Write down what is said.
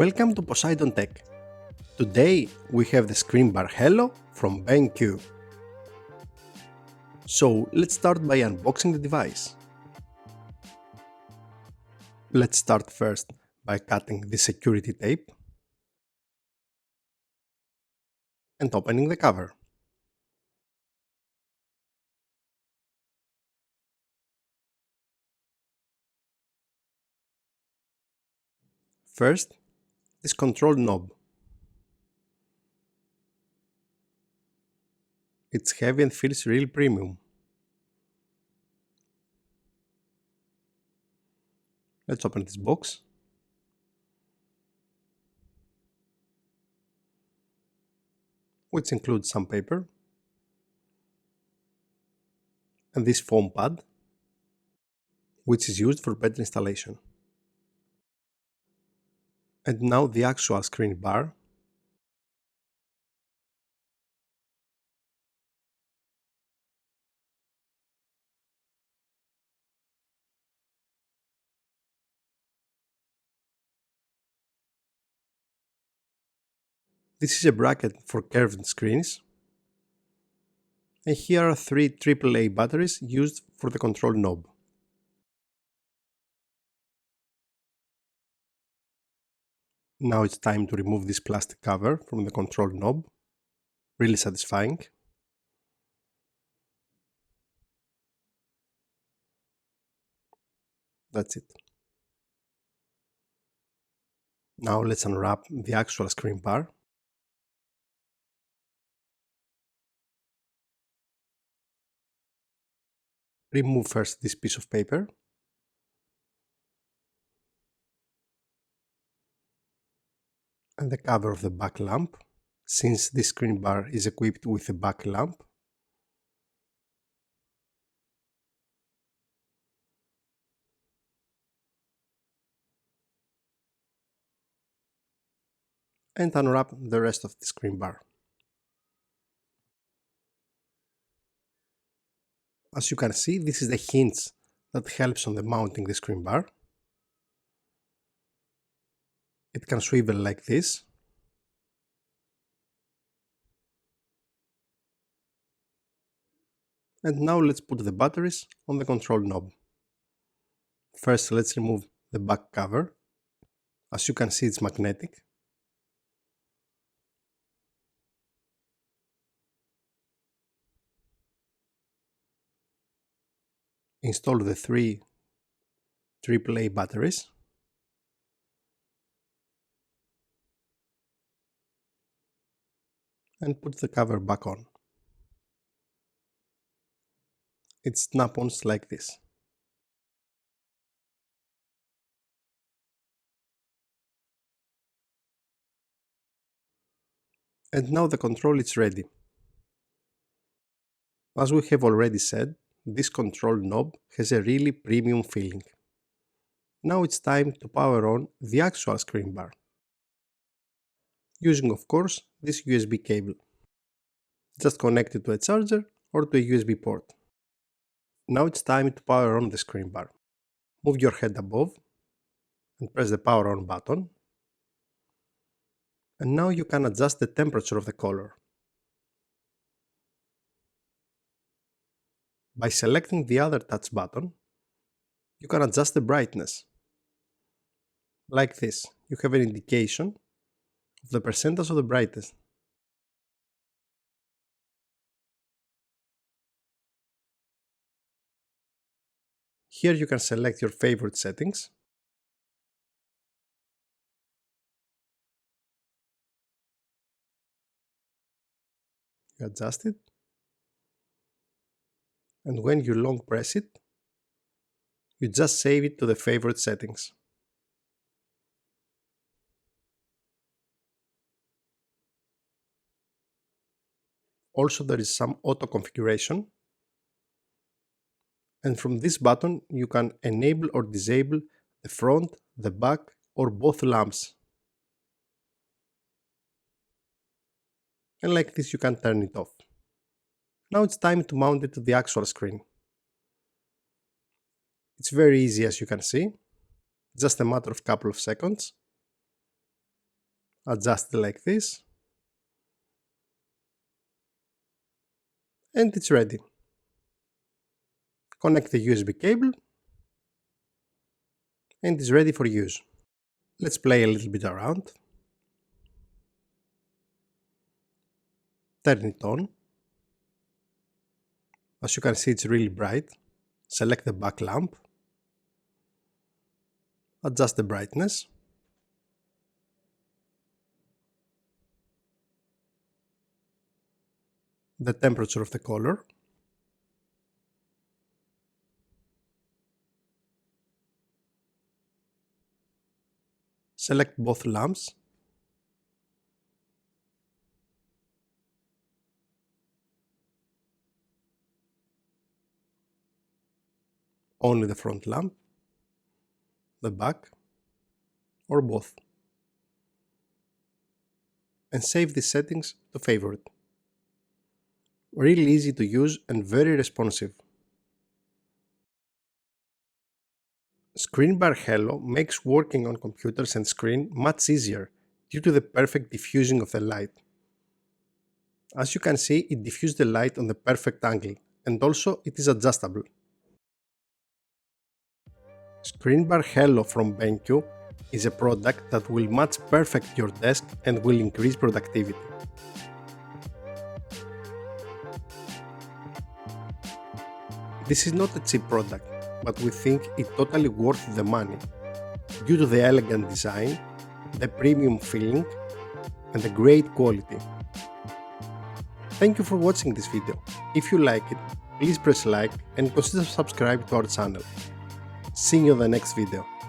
Welcome to Poseidon Tech. Today we have the ScreenBar Halo from BenQ. So let's start by unboxing the device. Let's start first by cutting the security tape and opening the cover. First, this control knob. It's heavy and feels real premium. Let's open this box. Which includes some paper and this foam pad, which is used for better installation. And now the actual screen bar. This is a bracket for curved screens. And here are 3 AAA batteries used for the control knob. Now it's time to remove this plastic cover from the control knob. Really satisfying. That's it. Now let's unwrap the actual screen bar. Remove first this piece of paper. And the cover of the back lamp, since this screen bar is equipped with a back lamp. And unwrap the rest of the screen bar. As you can see, this is the hinge that helps on the mounting the screen bar. It can swivel like this. And now let's put the batteries on the control knob. First let's remove the back cover. As you can see, it's magnetic. Install the 3 AAA batteries. And put the cover back on. It snap-ons like this. And now the control is ready. As we have already said, this control knob has a really premium feeling. Now it's time to power on the actual screen bar. Using, of course, this USB cable. Just connect it to a charger or to a USB port. Now it's time to power on the screen bar. Move your head above and press the power on button. And now you can adjust the temperature of the color. By selecting the other touch button, you can adjust the brightness. Like this, you have an indication of the percentage of the brightness. Here you can select your favorite settings. You adjust it. And when you long press it, you just save it to the favorite settings. Also, there is some auto configuration. And from this button you can enable or disable the front, the back or both lamps. And like this you can turn it off. Now it's time to mount it to the actual screen. It's very easy, as you can see, just a matter of couple of seconds. adjust it like this, and it's ready. Connect the USB cable and it's ready for use. Let's play a little bit around. Turn it on. As you can see, it's really bright. Select the back lamp. Adjust the brightness. The temperature of the color. Select both lamps. Only the front lamp, the back, or both. And save these settings to favorite. Really easy to use and very responsive. ScreenBar Halo makes working on computers and screen much easier due to the perfect diffusing of the light. As you can see, it diffused the light on the perfect angle, and also it is adjustable. ScreenBar Halo from BenQ is a product that will match perfect your desk and will increase productivity. This is not a cheap product, but we think it totally worth the money due to the elegant design, the premium feeling, and the great quality. Thank you for watching this video. If you like it, please press like and consider subscribing to our channel. See you in the next video.